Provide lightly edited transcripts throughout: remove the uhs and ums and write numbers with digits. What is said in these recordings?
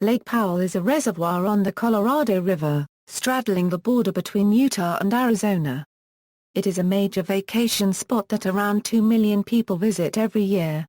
Lake Powell is a reservoir on the Colorado River, straddling the border between Utah and Arizona. It is a major vacation spot that around 2 million people visit every year.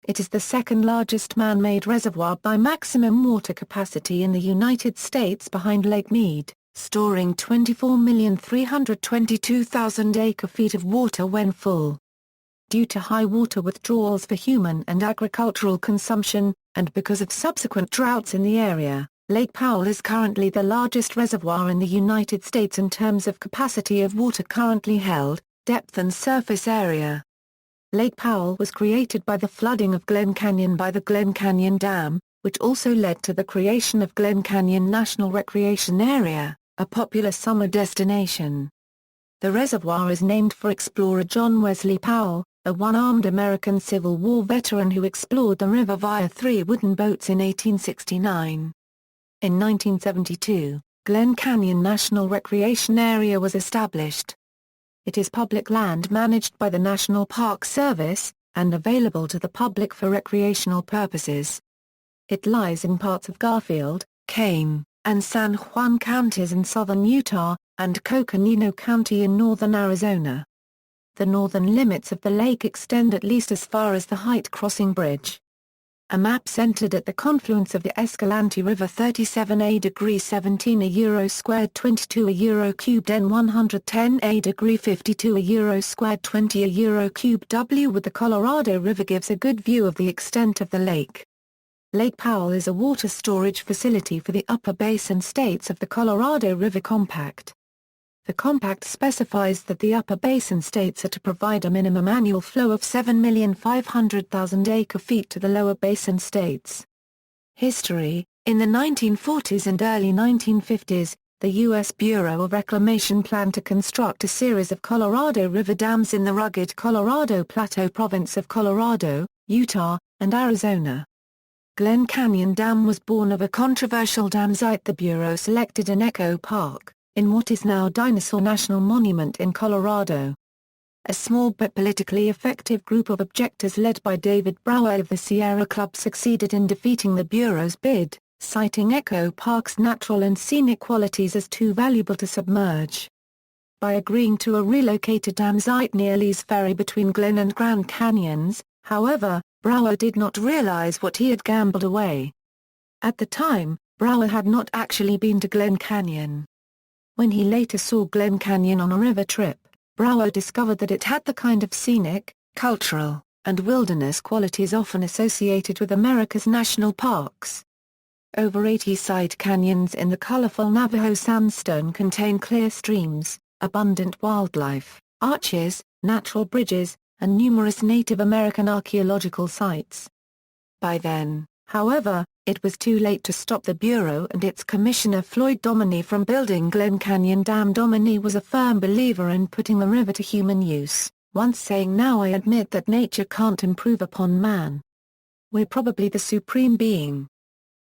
It is the second largest man-made reservoir by maximum water capacity in the United States behind Lake Mead, storing 24,322,000 acre-feet of water when full. Due to high water withdrawals for human and agricultural consumption, and because of subsequent droughts in the area, Lake Powell is currently the largest reservoir in the United States in terms of capacity of water currently held, depth and surface area. Lake Powell was created by the flooding of Glen Canyon by the Glen Canyon Dam, which also led to the creation of Glen Canyon National Recreation Area, a popular summer destination. The reservoir is named for explorer John Wesley Powell, a one-armed American Civil War veteran who explored the river via 3 wooden boats in 1869. In 1972, Glen Canyon National Recreation Area was established. It is public land managed by the National Park Service, and available to the public for recreational purposes. It lies in parts of Garfield, Kane, and San Juan counties in southern Utah, and Coconino County in northern Arizona. The northern limits of the lake extend at least as far as the Height Crossing Bridge. A map centered at the confluence of the Escalante River 37°17 euro squared 22 euro cubed N 110°52 euro squared 20 euro cubed W with the Colorado River gives a good view of the extent of the lake. Lake Powell is a water storage facility for the upper basin states of the Colorado River Compact. The compact specifies that the upper basin states are to provide a minimum annual flow of 7,500,000 acre-feet to the lower basin states. History: in the 1940s and early 1950s, the U.S. Bureau of Reclamation planned to construct a series of Colorado River dams in the rugged Colorado Plateau province of Colorado, Utah, and Arizona. Glen Canyon Dam was born of a controversial dam site the Bureau selected in Echo Park, in what is now Dinosaur National Monument in Colorado. A small but politically effective group of objectors led by David Brower of the Sierra Club succeeded in defeating the Bureau's bid, citing Echo Park's natural and scenic qualities as too valuable to submerge. By agreeing to a relocated dam site near Lee's Ferry between Glen and Grand Canyons, however, Brower did not realize what he had gambled away. At the time, Brower had not actually been to Glen Canyon. When he later saw Glen Canyon on a river trip, Brower discovered that it had the kind of scenic, cultural, and wilderness qualities often associated with America's national parks. Over 80 side canyons in the colorful Navajo sandstone contain clear streams, abundant wildlife, arches, natural bridges, and numerous Native American archaeological sites. By then, however, it was too late to stop the Bureau and its commissioner Floyd Dominy from building Glen Canyon Dam. Dominy was a firm believer in putting the river to human use, once saying, "Now I admit that nature can't improve upon man. We're probably the supreme being."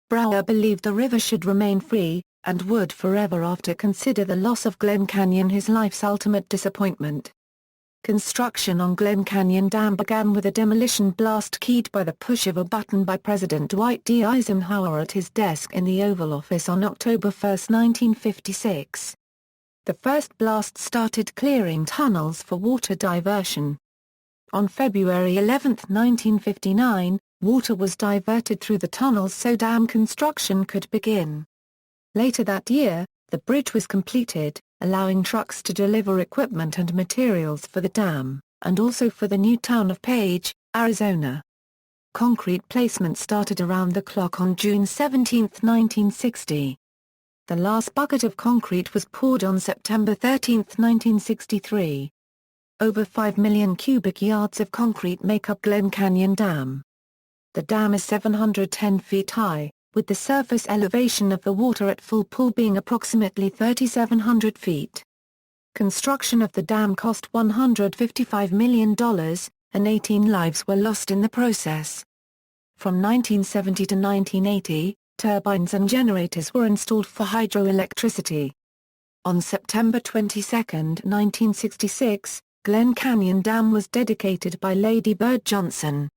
Brower believed the river should remain free, and would forever after consider the loss of Glen Canyon his life's ultimate disappointment. Construction on Glen Canyon Dam began with a demolition blast keyed by the push of a button by President Dwight D. Eisenhower at his desk in the Oval Office on October 1, 1956. The first blast started clearing tunnels for water diversion. On February 11, 1959, water was diverted through the tunnels so dam construction could begin. Later that year, the bridge was completed, allowing trucks to deliver equipment and materials for the dam, and also for the new town of Page, Arizona. Concrete placement started around the clock on June 17, 1960. The last bucket of concrete was poured on September 13, 1963. Over 5 million cubic yards of concrete make up Glen Canyon Dam. The dam is 710 feet high, with the surface elevation of the water at full pull being approximately 3,700 feet. Construction of the dam cost $155 million, and 18 lives were lost in the process. From 1970 to 1980, turbines and generators were installed for hydroelectricity. On September 22, 1966, Glen Canyon Dam was dedicated by Lady Bird Johnson.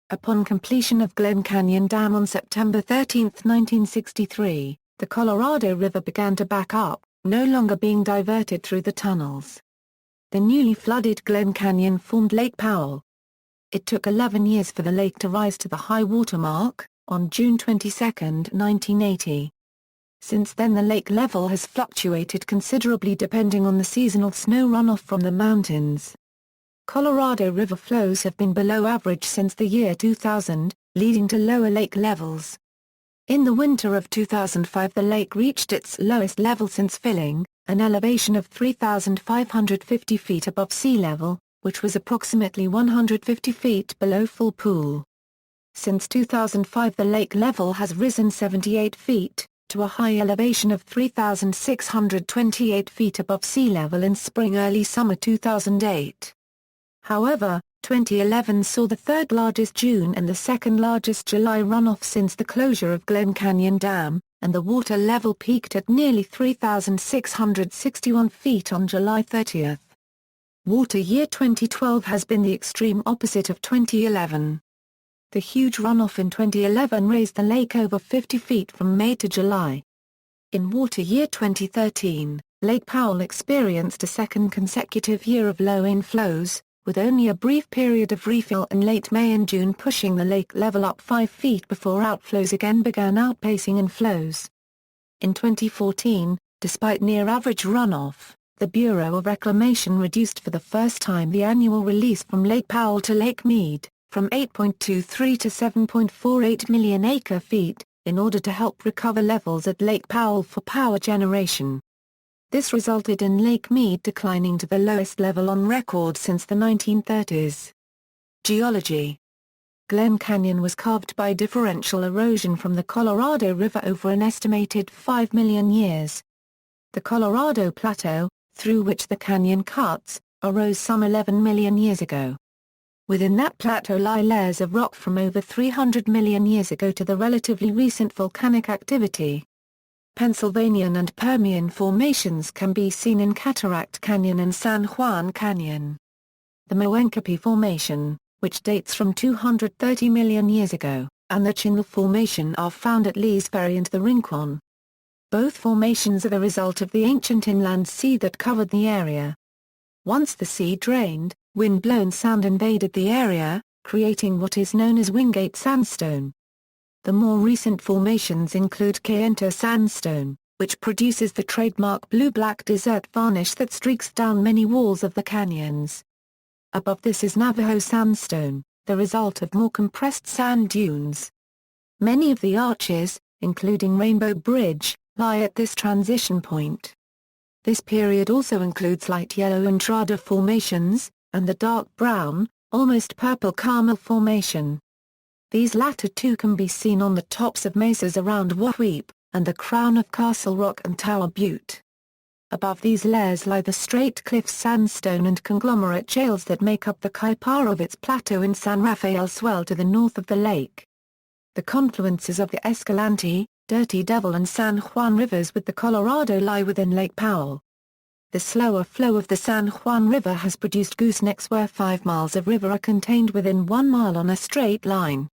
Upon completion of Glen Canyon Dam on September 13, 1963, the Colorado River began to back up, no longer being diverted through the tunnels. The newly flooded Glen Canyon formed Lake Powell. It took 11 years for the lake to rise to the high water mark, on June 22, 1980. Since then the lake level has fluctuated considerably depending on the seasonal snow runoff from the mountains. Colorado River flows have been below average since the year 2000, leading to lower lake levels. In the winter of 2005 the lake reached its lowest level since filling, an elevation of 3,550 feet above sea level, which was approximately 150 feet below full pool. Since 2005 the lake level has risen 78 feet, to a high elevation of 3,628 feet above sea level in spring-early summer 2008. However, 2011 saw the third largest June and the second largest July runoff since the closure of Glen Canyon Dam, and the water level peaked at nearly 3,661 feet on July 30. Water year 2012 has been the extreme opposite of 2011. The huge runoff in 2011 raised the lake over 50 feet from May to July. In water year 2013, Lake Powell experienced a second consecutive year of low inflows, with only a brief period of refill in late May and June pushing the lake level up 5 feet before outflows again began outpacing inflows. In 2014, despite near-average runoff, the Bureau of Reclamation reduced for the first time the annual release from Lake Powell to Lake Mead, from 8.23 to 7.48 million acre-feet, in order to help recover levels at Lake Powell for power generation. This resulted in Lake Mead declining to the lowest level on record since the 1930s. Geology. Glen Canyon was carved by differential erosion from the Colorado River over an estimated 5 million years. The Colorado Plateau, through which the canyon cuts, arose some 11 million years ago. Within that plateau lie layers of rock from over 300 million years ago to the relatively recent volcanic activity. Pennsylvanian and Permian formations can be seen in Cataract Canyon and San Juan Canyon. The Moenkopi Formation, which dates from 230 million years ago, and the Chinle Formation are found at Lee's Ferry and the Rincon. Both formations are the result of the ancient inland sea that covered the area. Once the sea drained, wind-blown sand invaded the area, creating what is known as Wingate Sandstone. The more recent formations include Kayenta Sandstone, which produces the trademark blue-black desert varnish that streaks down many walls of the canyons. Above this is Navajo Sandstone, the result of more compressed sand dunes. Many of the arches, including Rainbow Bridge, lie at this transition point. This period also includes light yellow Entrada formations, and the dark brown, almost purple Carmel Formation. These latter two can be seen on the tops of mesas around Wahweap, and the crown of Castle Rock and Tower Butte. Above these layers lie the Straight Cliffs sandstone and conglomerate shales that make up the Kaiparovitz Plateau in San Rafael Swell to the north of the lake. The confluences of the Escalante, Dirty Devil and San Juan rivers with the Colorado lie within Lake Powell. The slower flow of the San Juan River has produced goosenecks where 5 miles of river are contained within 1 mile on a straight line.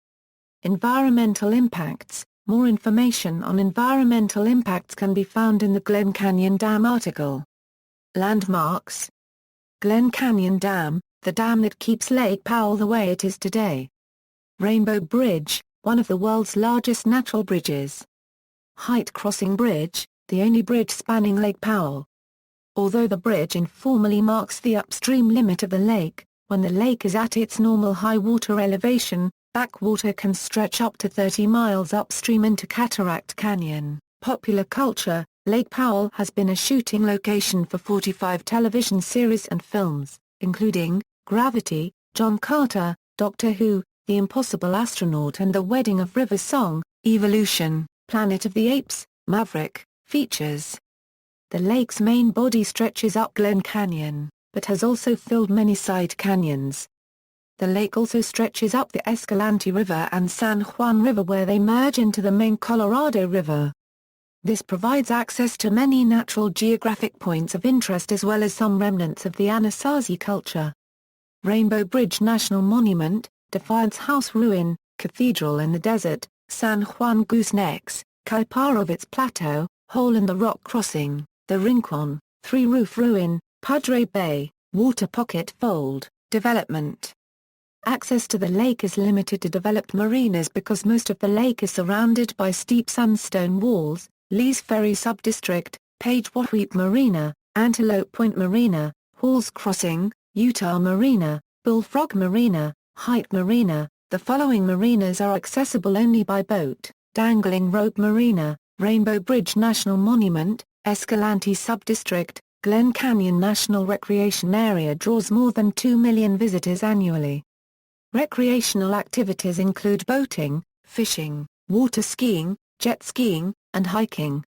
Environmental impacts. More information on environmental impacts can be found in the Glen Canyon Dam article. Landmarks. Glen Canyon Dam, the dam that keeps Lake Powell the way it is today. Rainbow Bridge, one of the world's largest natural bridges. Height Crossing Bridge, the only bridge spanning Lake Powell. Although the bridge informally marks the upstream limit of the lake, when the lake is at its normal high water elevation, backwater can stretch up to 30 miles upstream into Cataract Canyon. Popular culture. Lake Powell has been a shooting location for 45 television series and films, including Gravity, John Carter, Doctor Who, The Impossible Astronaut and The Wedding of River Song, Evolution, Planet of the Apes, Maverick, features. The lake's main body stretches up Glen Canyon, but has also filled many side canyons. The lake also stretches up the Escalante River and San Juan River where they merge into the main Colorado River. This provides access to many natural geographic points of interest as well as some remnants of the Anasazi culture. Rainbow Bridge National Monument, Defiance House Ruin, Cathedral in the Desert, San Juan Goosenecks, Kaiparovitz Plateau, Hole in the Rock Crossing, The Rincon, Three Roof Ruin, Padre Bay, Water Pocket Fold, Development. Access to the lake is limited to developed marinas because most of the lake is surrounded by steep sandstone walls. Lee's Ferry Subdistrict, Page-Wahweap Marina, Antelope Point Marina, Halls Crossing, Utah Marina, Bullfrog Marina, Height Marina. The following marinas are accessible only by boat: Dangling Rope Marina, Rainbow Bridge National Monument, Escalante Subdistrict. Glen Canyon National Recreation Area draws more than 2 million visitors annually. Recreational activities include boating, fishing, water skiing, jet skiing, and hiking.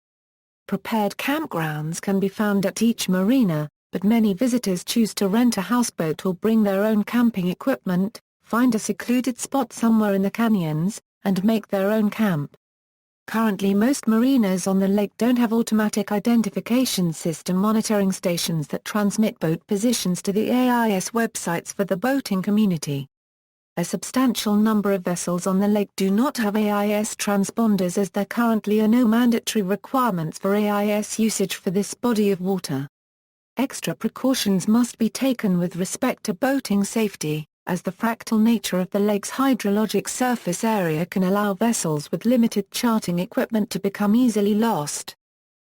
Prepared campgrounds can be found at each marina, but many visitors choose to rent a houseboat or bring their own camping equipment, find a secluded spot somewhere in the canyons, and make their own camp. Currently most marinas on the lake don't have automatic identification system monitoring stations that transmit boat positions to the AIS websites for the boating community. A substantial number of vessels on the lake do not have AIS transponders as there currently are no mandatory requirements for AIS usage for this body of water. Extra precautions must be taken with respect to boating safety, as the fractal nature of the lake's hydrologic surface area can allow vessels with limited charting equipment to become easily lost.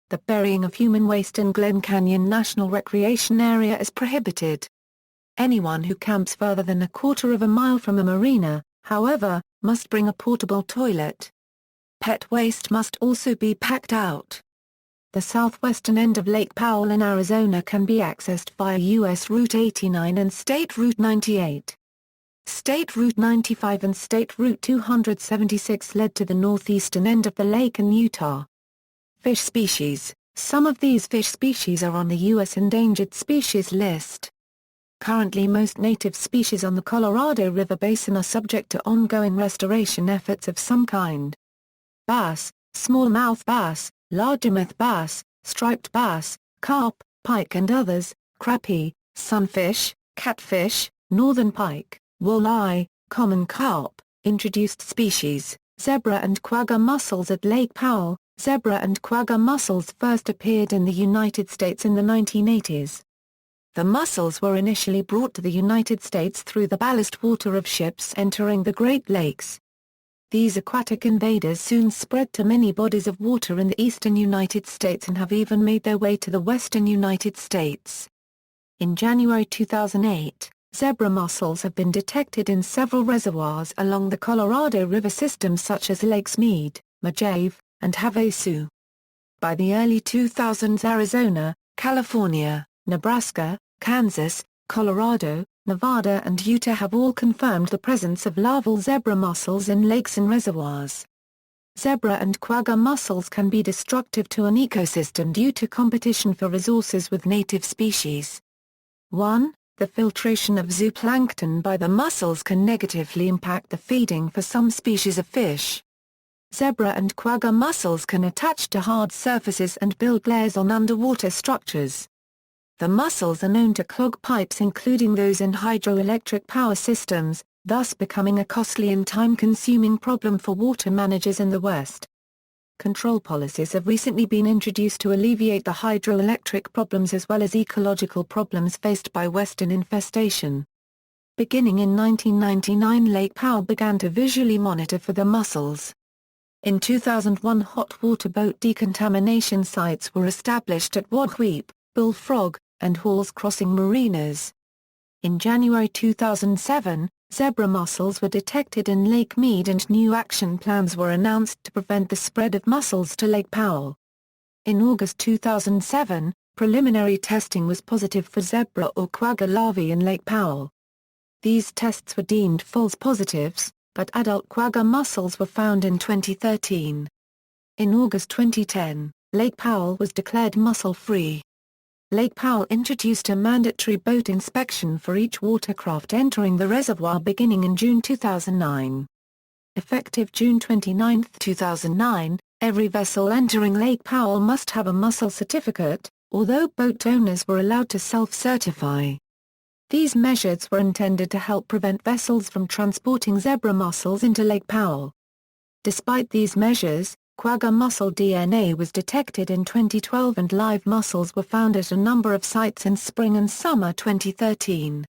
The burying of human waste in Glen Canyon National Recreation Area is prohibited. Anyone who camps further than a quarter of a mile from a marina, however, must bring a portable toilet. Pet waste must also be packed out. The southwestern end of Lake Powell in Arizona can be accessed via U.S. Route 89 and State Route 98. State Route 95 and State Route 276 lead to the northeastern end of the lake in Utah. Fish species. Some of these fish species are on the U.S. endangered species list. Currently most native species on the Colorado River Basin are subject to ongoing restoration efforts of some kind. Bass, smallmouth bass, largemouth bass, striped bass, carp, pike and others, crappie, sunfish, catfish, northern pike, walleye, common carp, introduced species, zebra and quagga mussels at Lake Powell. Zebra and quagga mussels first appeared in the United States in the 1980s. The mussels were initially brought to the United States through the ballast water of ships entering the Great Lakes. These aquatic invaders soon spread to many bodies of water in the eastern United States and have even made their way to the western United States. In January 2008, zebra mussels have been detected in several reservoirs along the Colorado River system such as Lakes Mead, Mojave, and Havasu. By the early 2000s Arizona, California, Nebraska, Kansas, Colorado, Nevada and Utah have all confirmed the presence of larval zebra mussels in lakes and reservoirs. Zebra and quagga mussels can be destructive to an ecosystem due to competition for resources with native species. 1. The filtration of zooplankton by the mussels can negatively impact the feeding for some species of fish. Zebra and quagga mussels can attach to hard surfaces and build layers on underwater structures. The mussels are known to clog pipes including those in hydroelectric power systems, thus becoming a costly and time-consuming problem for water managers in the West. Control policies have recently been introduced to alleviate the hydroelectric problems as well as ecological problems faced by Western infestation. Beginning in 1999 Lake Powell began to visually monitor for the mussels. In 2001 hot water boat decontamination sites were established at Wahweap, Bullfrog, and Halls Crossing marinas. In January 2007, zebra mussels were detected in Lake Mead and new action plans were announced to prevent the spread of mussels to Lake Powell. In August 2007, preliminary testing was positive for zebra or quagga larvae in Lake Powell. These tests were deemed false positives, but adult quagga mussels were found in 2013. In August 2010, Lake Powell was declared mussel-free. Lake Powell introduced a mandatory boat inspection for each watercraft entering the reservoir beginning in June 2009. Effective June 29, 2009, every vessel entering Lake Powell must have a mussel certificate, although boat owners were allowed to self-certify. These measures were intended to help prevent vessels from transporting zebra mussels into Lake Powell. Despite these measures, quagga mussel DNA was detected in 2012 and live mussels were found at a number of sites in spring and summer 2013.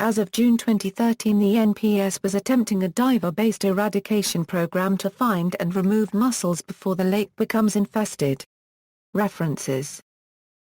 As of June 2013, the NPS was attempting a diver-based eradication program to find and remove mussels before the lake becomes infested. References: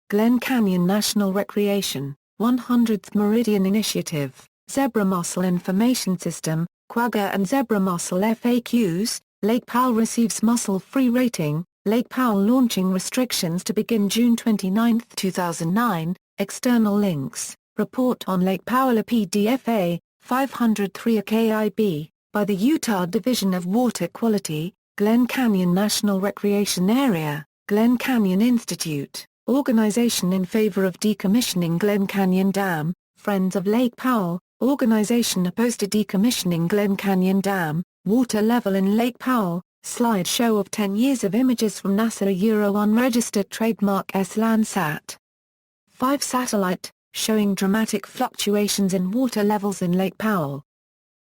Glen Canyon National Recreation, 100th Meridian Initiative, Zebra Mussel Information System, Quagga and Zebra Mussel FAQs, Lake Powell receives mussel-free rating, Lake Powell launching restrictions to begin June 29, 2009, external links, Report on Lake Powell, a PDF 503 KIB, by the Utah Division of Water Quality, Glen Canyon National Recreation Area, Glen Canyon Institute, Organization in Favor of Decommissioning Glen Canyon Dam, Friends of Lake Powell, Organization opposed to decommissioning Glen Canyon Dam, water level in Lake Powell, slideshow of 10 years of images from NASA unregistered trademark S-Landsat 5 satellite, showing dramatic fluctuations in water levels in Lake Powell.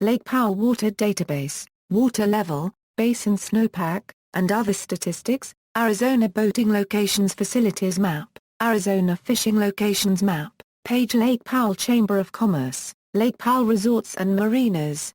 Lake Powell Water Database, Water Level, Basin Snowpack, and other statistics, Arizona Boating Locations Facilities Map, Arizona Fishing Locations Map, page Lake Powell Chamber of Commerce, Lake Powell Resorts and Marinas,